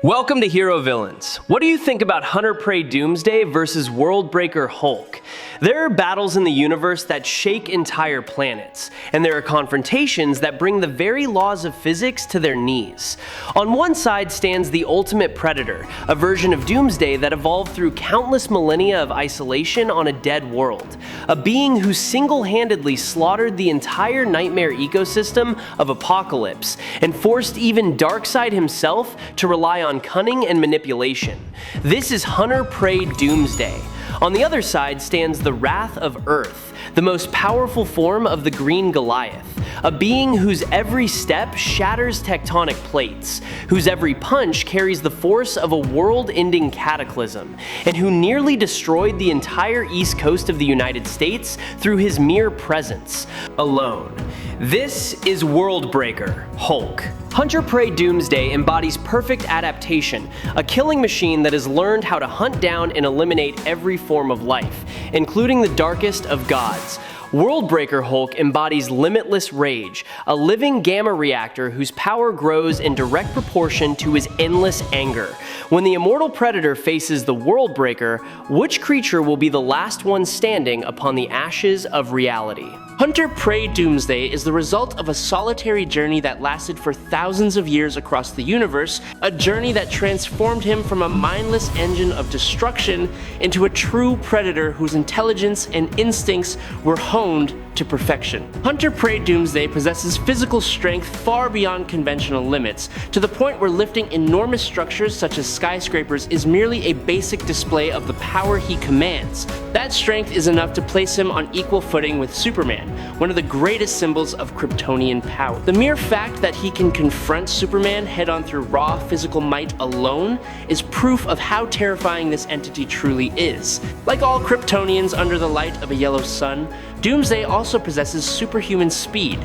Welcome to Hero Villains. What do you think about Hunter Prey Doomsday versus Worldbreaker Hulk? There are battles in the universe that shake entire planets, and there are confrontations that bring the very laws of physics to their knees. On one side stands the ultimate predator, a version of Doomsday that evolved through countless millennia of isolation on a dead world, a being who single-handedly slaughtered the entire nightmare ecosystem of Apocalypse, and forced even Darkseid himself to rely on cunning and manipulation. This is Hunter Prey Doomsday. On the other side stands the Wrath of Earth, the most powerful form of the Green Goliath, a being whose every step shatters tectonic plates, whose every punch carries the force of a world-ending cataclysm, and who nearly destroyed the entire east coast of the United States through his mere presence, alone. This is Worldbreaker Hulk. Hunter Prey Doomsday embodies perfect adaptation, a killing machine that has learned how to hunt down and eliminate every form of life, including the darkest of gods. Worldbreaker Hulk embodies limitless rage, a living gamma reactor whose power grows in direct proportion to his endless anger. When the immortal predator faces the Worldbreaker, which creature will be the last one standing upon the ashes of reality? Hunter Prey Doomsday is the result of a solitary journey that lasted for thousands of years across the universe, a journey that transformed him from a mindless engine of destruction into a true predator whose intelligence and instincts were honed to perfection. Hunter Prey Doomsday possesses physical strength far beyond conventional limits, to the point where lifting enormous structures such as skyscrapers is merely a basic display of the power he commands. That strength is enough to place him on equal footing with Superman, one of the greatest symbols of Kryptonian power. The mere fact that he can confront Superman head-on through raw physical might alone is proof of how terrifying this entity truly is. Like all Kryptonians under the light of a yellow sun, Doomsday also possesses superhuman speed.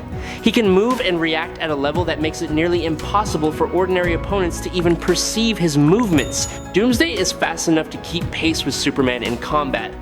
He can move and react at a level that makes it nearly impossible for ordinary opponents to even perceive his movements. Doomsday is fast enough to keep pace with Superman in combat,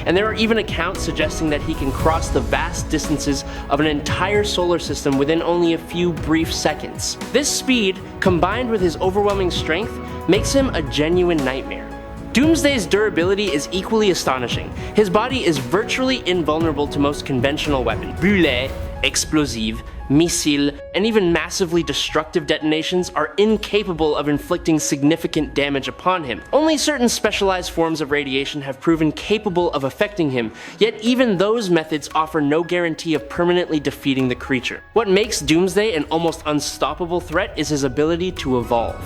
and there are even accounts suggesting that he can cross the vast distances of an entire solar system within only a few brief seconds. This speed, combined with his overwhelming strength, makes him a genuine nightmare. Doomsday's durability is equally astonishing. His body is virtually invulnerable to most conventional weapons. Brûlé, explosive, missile, and even massively destructive detonations are incapable of inflicting significant damage upon him. Only certain specialized forms of radiation have proven capable of affecting him, yet even those methods offer no guarantee of permanently defeating the creature. What makes Doomsday an almost unstoppable threat is his ability to evolve.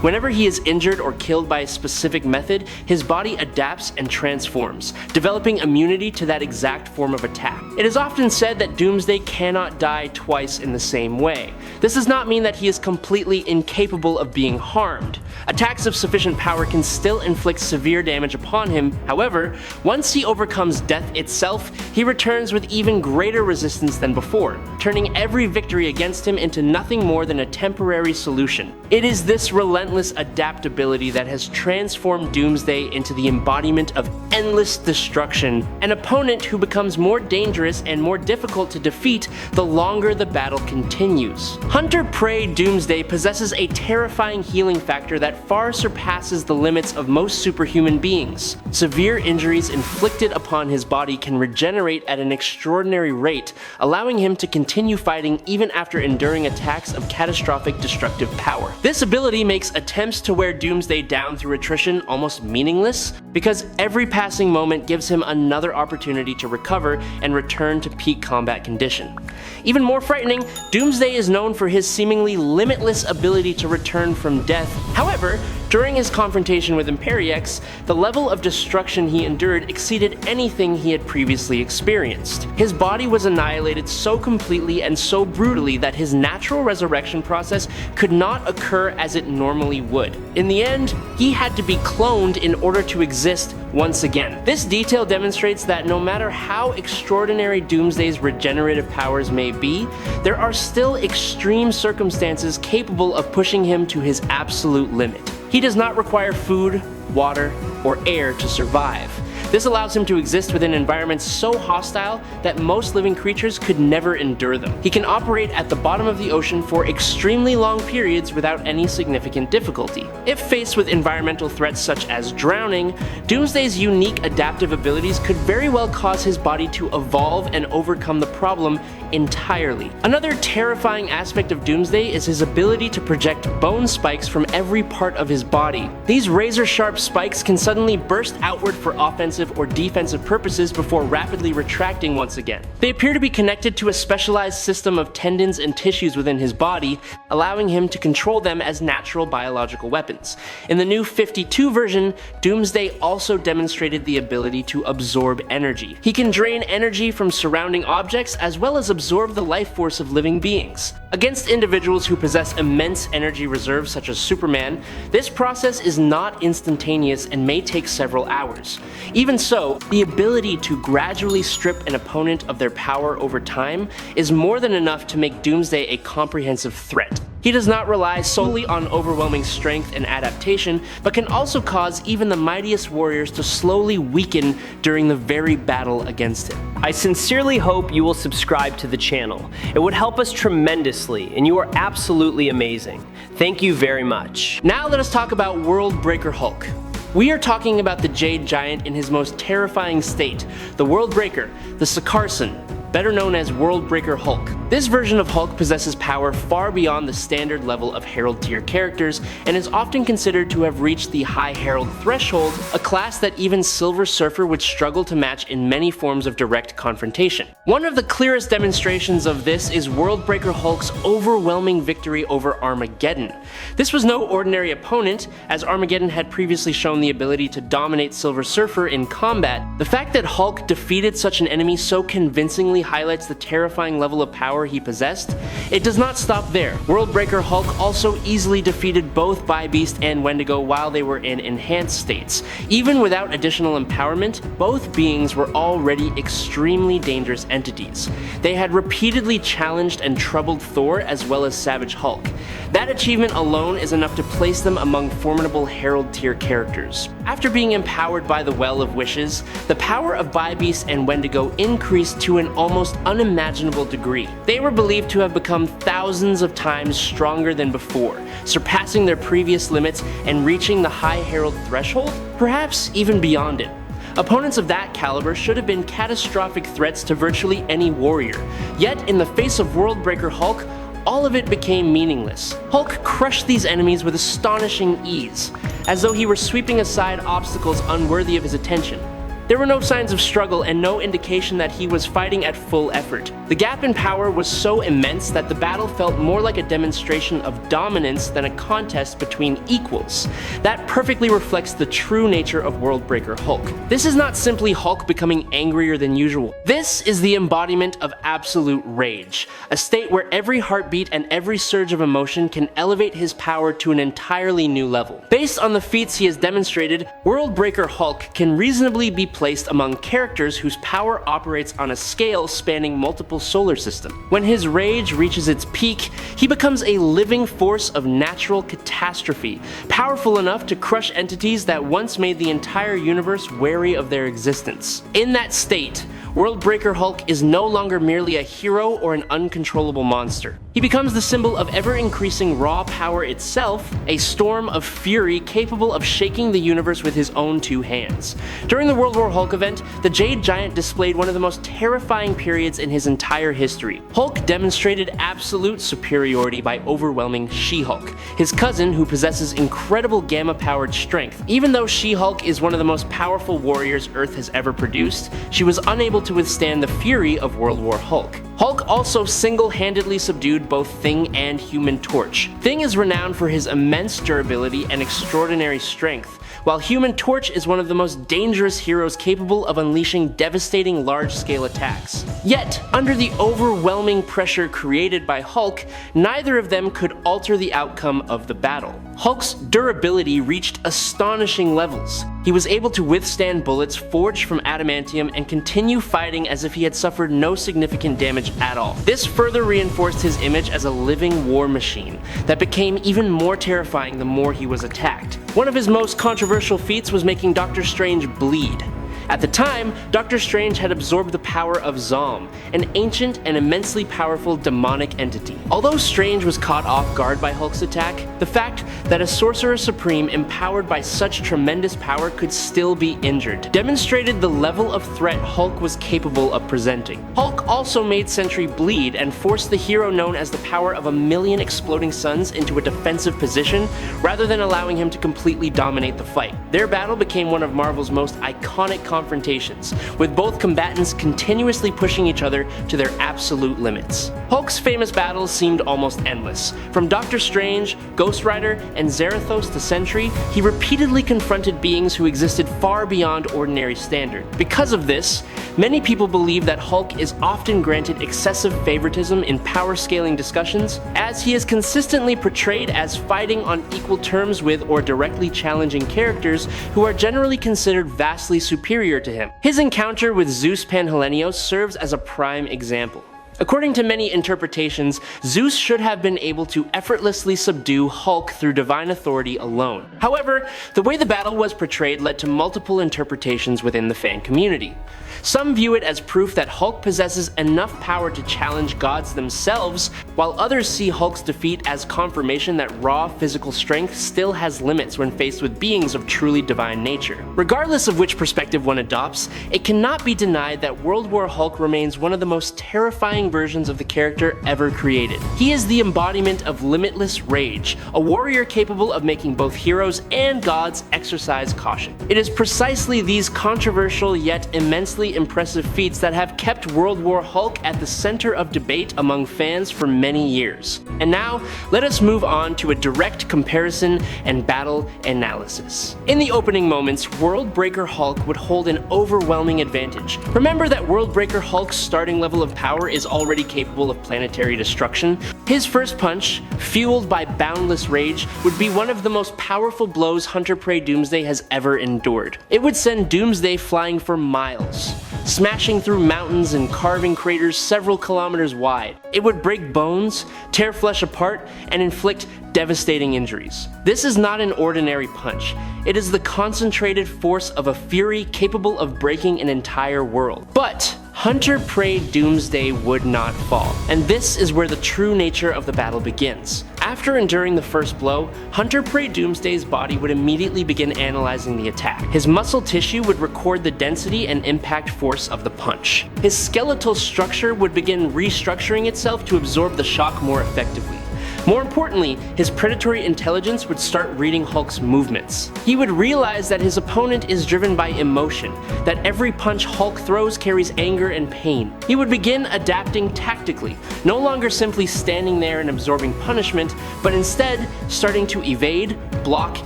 Whenever he is injured or killed by a specific method, his body adapts and transforms, developing immunity to that exact form of attack. It is often said that Doomsday cannot die twice in the same way. This does not mean that he is completely incapable of being harmed. Attacks of sufficient power can still inflict severe damage upon him. However, once he overcomes death itself, he returns with even greater resistance than before, turning every victory against him into nothing more than a temporary solution. It is this relentless adaptability that has transformed Doomsday into the embodiment of endless destruction, an opponent who becomes more dangerous and more difficult to defeat the longer the battle continues. Hunter Prey Doomsday possesses a terrifying healing factor that far surpasses the limits of most superhuman beings. Severe injuries inflicted upon his body can regenerate at an extraordinary rate, allowing him to continue fighting even after enduring attacks of catastrophic destructive power. This ability makes attempts to wear Doomsday down through attrition almost meaningless, because every passing moment gives him another opportunity to recover and return to peak combat condition. Even more frightening, Doomsday is known for his seemingly limitless ability to return from death. However, during his confrontation with Imperiex, the level of destruction he endured exceeded anything he had previously experienced. His body was annihilated so completely and so brutally that his natural resurrection process could not occur as it normally would. In the end, he had to be cloned in order to exist once again. This detail demonstrates that no matter how extraordinary Doomsday's regenerative powers may be, there are still extreme circumstances capable of pushing him to his absolute limit. He does not require food, water, or air to survive. This allows him to exist within environments so hostile that most living creatures could never endure them. He can operate at the bottom of the ocean for extremely long periods without any significant difficulty. If faced with environmental threats such as drowning, Doomsday's unique adaptive abilities could very well cause his body to evolve and overcome the problem entirely. Another terrifying aspect of Doomsday is his ability to project bone spikes from every part of his body. These razor-sharp spikes can suddenly burst outward for offensive or defensive purposes before rapidly retracting once again. They appear to be connected to a specialized system of tendons and tissues within his body, allowing him to control them as natural biological weapons. In the new 52 version, Doomsday also demonstrated the ability to absorb energy. He can drain energy from surrounding objects as well as absorb the life force of living beings. Against individuals who possess immense energy reserves such as Superman, this process is not instantaneous and may take several hours. Even so, the ability to gradually strip an opponent of their power over time is more than enough to make Doomsday a comprehensive threat. He does not rely solely on overwhelming strength and adaptation, but can also cause even the mightiest warriors to slowly weaken during the very battle against him. I sincerely hope you will subscribe to the channel. It would help us tremendously, and you are absolutely amazing. Thank you very much. Now let us talk about World Breaker Hulk. We are talking about the Jade Giant in his most terrifying state, the World Breaker, the Sakarsan, better known as World Breaker Hulk. This version of Hulk possesses power far beyond the standard level of Herald tier characters and is often considered to have reached the High Herald threshold, a class that even Silver Surfer would struggle to match in many forms of direct confrontation. One of the clearest demonstrations of this is World Breaker Hulk's overwhelming victory over Armageddon. This was no ordinary opponent, as Armageddon had previously shown the ability to dominate Silver Surfer in combat. The fact that Hulk defeated such an enemy so convincingly highlights the terrifying level of power he possessed. It does not stop there. World Breaker Hulk also easily defeated both Bi-Beast and Wendigo while they were in enhanced states. Even without additional empowerment, both beings were already extremely dangerous entities. They had repeatedly challenged and troubled Thor as well as Savage Hulk. That achievement alone is enough to place them among formidable Herald tier characters. After being empowered by the Well of Wishes, the power of Bi-Beast and Wendigo increased to an almost unimaginable degree. They were believed to have become thousands of times stronger than before, surpassing their previous limits and reaching the High Herald threshold, perhaps even beyond it. Opponents of that caliber should have been catastrophic threats to virtually any warrior, yet in the face of World Breaker Hulk, all of it became meaningless. Hulk crushed these enemies with astonishing ease, as though he were sweeping aside obstacles unworthy of his attention. There were no signs of struggle and no indication that he was fighting at full effort. The gap in power was so immense that the battle felt more like a demonstration of dominance than a contest between equals. That perfectly reflects the true nature of World Breaker Hulk. This is not simply Hulk becoming angrier than usual. This is the embodiment of absolute rage, a state where every heartbeat and every surge of emotion can elevate his power to an entirely new level. Based on the feats he has demonstrated, World Breaker Hulk can reasonably be placed among characters whose power operates on a scale spanning multiple solar systems. When his rage reaches its peak, he becomes a living force of natural catastrophe, powerful enough to crush entities that once made the entire universe wary of their existence. In that state, World Breaker Hulk is no longer merely a hero or an uncontrollable monster. He becomes the symbol of ever-increasing raw power itself, a storm of fury capable of shaking the universe with his own two hands. During the World War Hulk event, the Jade Giant displayed one of the most terrifying periods in his entire history. Hulk demonstrated absolute superiority by overwhelming She-Hulk, his cousin who possesses incredible gamma-powered strength. Even though She-Hulk is one of the most powerful warriors Earth has ever produced, she was unable to withstand the fury of World War Hulk. Hulk also single-handedly subdued both Thing and Human Torch. Thing is renowned for his immense durability and extraordinary strength, while Human Torch is one of the most dangerous heroes capable of unleashing devastating large-scale attacks. Yet, under the overwhelming pressure created by Hulk, neither of them could alter the outcome of the battle. Hulk's durability reached astonishing levels. He was able to withstand bullets forged from adamantium and continue fighting as if he had suffered no significant damage at all. This further reinforced his image as a living war machine that became even more terrifying the more he was attacked. One of his most controversial feats was making Doctor Strange bleed. At the time, Doctor Strange had absorbed the power of Zom, an ancient and immensely powerful demonic entity. Although Strange was caught off guard by Hulk's attack, the fact that a Sorcerer Supreme empowered by such tremendous power could still be injured demonstrated the level of threat Hulk was capable of presenting. Hulk also made Sentry bleed and forced the hero known as the power of 1,000,000 exploding suns into a defensive position rather than allowing him to completely dominate the fight. Their battle became one of Marvel's most iconic confrontations, with both combatants continuously pushing each other to their absolute limits. Hulk's famous battles seemed almost endless. From Doctor Strange, Ghost Rider, and Zarathos to Sentry, he repeatedly confronted beings who existed far beyond ordinary standard. Because of this, many people believe that Hulk is often granted excessive favoritism in power-scaling discussions, as he is consistently portrayed as fighting on equal terms with or directly challenging characters who are generally considered vastly superior to him. His encounter with Zeus Panhellenios serves as a prime example. According to many interpretations, Zeus should have been able to effortlessly subdue Hulk through divine authority alone. However, the way the battle was portrayed led to multiple interpretations within the fan community. Some view it as proof that Hulk possesses enough power to challenge gods themselves, while others see Hulk's defeat as confirmation that raw physical strength still has limits when faced with beings of truly divine nature. Regardless of which perspective one adopts, it cannot be denied that World War Hulk remains one of the most terrifying versions of the character ever created. He is the embodiment of limitless rage, a warrior capable of making both heroes and gods exercise caution. It is precisely these controversial yet immensely impressive feats that have kept World War Hulk at the center of debate among fans for many years. And now, let us move on to a direct comparison and battle analysis. In the opening moments, World Breaker Hulk would hold an overwhelming advantage. Remember that World Breaker Hulk's starting level of power is already capable of planetary destruction. His first punch, fueled by boundless rage, would be one of the most powerful blows Hunter Prey Doomsday has ever endured. It would send Doomsday flying for miles, smashing through mountains and carving craters several kilometers wide. It would break bones, tear flesh apart, and inflict devastating injuries. This is not an ordinary punch. It is the concentrated force of a fury capable of breaking an entire world. But Hunter Prey Doomsday would not fall, and this is where the true nature of the battle begins. After enduring the first blow, Hunter Prey Doomsday's body would immediately begin analyzing the attack. His muscle tissue would record the density and impact force of the punch. His skeletal structure would begin restructuring itself to absorb the shock more effectively. More importantly, his predatory intelligence would start reading Hulk's movements. He would realize that his opponent is driven by emotion, that every punch Hulk throws carries anger and pain. He would begin adapting tactically, no longer simply standing there and absorbing punishment, but instead starting to evade, block,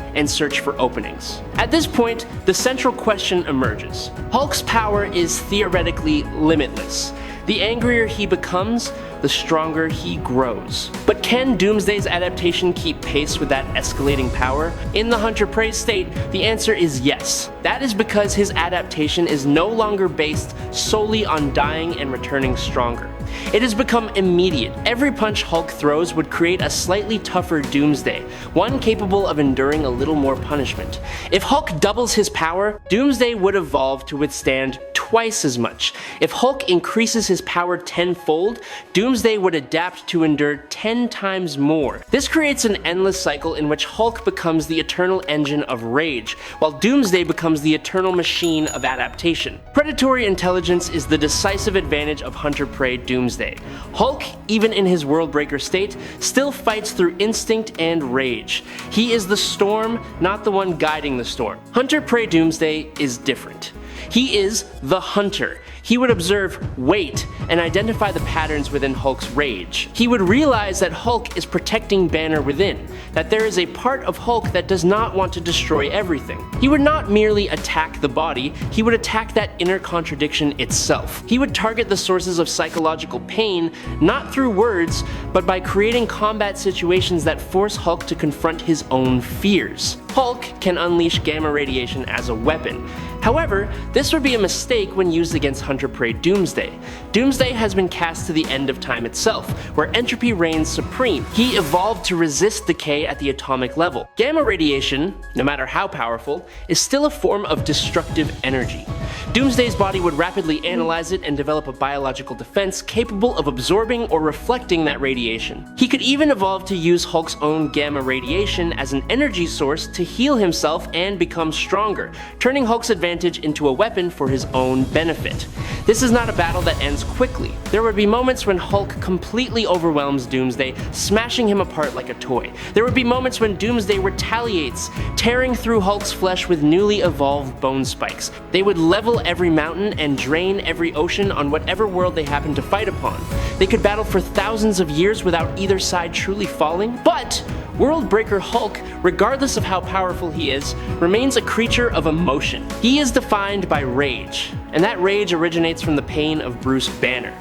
and search for openings. At this point, the central question emerges. Hulk's power is theoretically limitless. The angrier he becomes, the stronger he grows. But can Doomsday's adaptation keep pace with that escalating power? In the Hunter Prey state, the answer is yes. That is because his adaptation is no longer based solely on dying and returning stronger. It has become immediate. Every punch Hulk throws would create a slightly tougher Doomsday, one capable of enduring a little more punishment. If Hulk doubles his power, Doomsday would evolve to withstand twice as much. If Hulk increases his power tenfold, Doomsday would adapt to endure 10 times more. This creates an endless cycle in which Hulk becomes the eternal engine of rage, while Doomsday becomes the eternal machine of adaptation. Predatory intelligence is the decisive advantage of Hunter Prey Doomsday. Hulk, even in his Worldbreaker state, still fights through instinct and rage. He is the storm, not the one guiding the storm. Hunter Prey Doomsday is different. He is the hunter. He would observe, wait, and identify the patterns within Hulk's rage. He would realize that Hulk is protecting Banner within, that there is a part of Hulk that does not want to destroy everything. He would not merely attack the body, he would attack that inner contradiction itself. He would target the sources of psychological pain, not through words, but by creating combat situations that force Hulk to confront his own fears. Hulk can unleash gamma radiation as a weapon. However, this would be a mistake when used against Hunter-Prey Doomsday. Doomsday has been cast to the end of time itself, where entropy reigns supreme. He evolved to resist decay at the atomic level. Gamma radiation, no matter how powerful, is still a form of destructive energy. Doomsday's body would rapidly analyze it and develop a biological defense capable of absorbing or reflecting that radiation. He could even evolve to use Hulk's own gamma radiation as an energy source to heal himself and become stronger, turning Hulk's advantage into a weapon for his own benefit. This is not a battle that ends quickly. There would be moments when Hulk completely overwhelms Doomsday, smashing him apart like a toy. There would be moments when Doomsday retaliates, tearing through Hulk's flesh with newly evolved bone spikes. They would level every mountain and drain every ocean on whatever world they happened to fight upon. They could battle for thousands of years without either side truly falling, but Worldbreaker Hulk, regardless of how powerful he is, remains a creature of emotion. He is defined by rage, and that rage originates from the pain of Bruce Banner.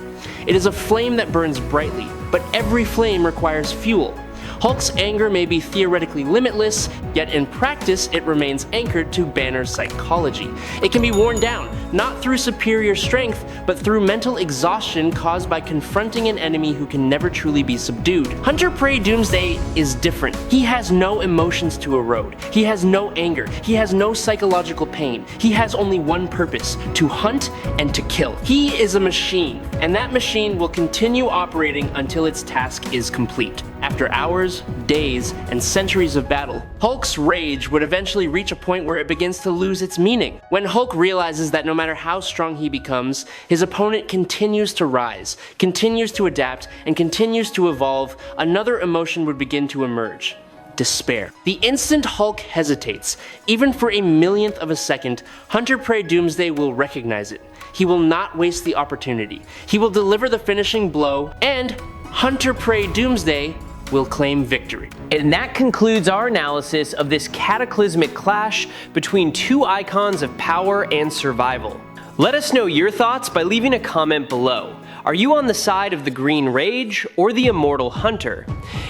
It is a flame that burns brightly, but every flame requires fuel. Hulk's anger may be theoretically limitless, yet in practice it remains anchored to Banner's psychology. It can be worn down, not through superior strength, but through mental exhaustion caused by confronting an enemy who can never truly be subdued. Hunter-Prey Doomsday is different. He has no emotions to erode. He has no anger. He has no psychological pain. He has only one purpose: to hunt and to kill. He is a machine, and that machine will continue operating until its task is complete. After hours, days, and centuries of battle, Hulk's rage would eventually reach a point where it begins to lose its meaning. When Hulk realizes that no matter how strong he becomes, his opponent continues to rise, continues to adapt, and continues to evolve, another emotion would begin to emerge: despair. The instant Hulk hesitates, even for a millionth of a second, Hunter-Prey Doomsday will recognize it. He will not waste the opportunity. He will deliver the finishing blow, and Hunter-Prey Doomsday will claim victory. And that concludes our analysis of this cataclysmic clash between two icons of power and survival. Let us know your thoughts by leaving a comment below. Are you on the side of the Green Rage or the Immortal Hunter?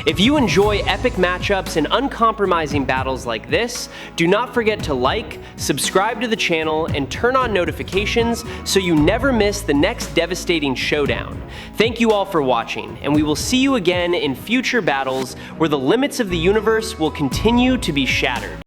If you enjoy epic matchups and uncompromising battles like this, do not forget to like, subscribe to the channel, and turn on notifications so you never miss the next devastating showdown. Thank you all for watching, and we will see you again in future battles where the limits of the universe will continue to be shattered.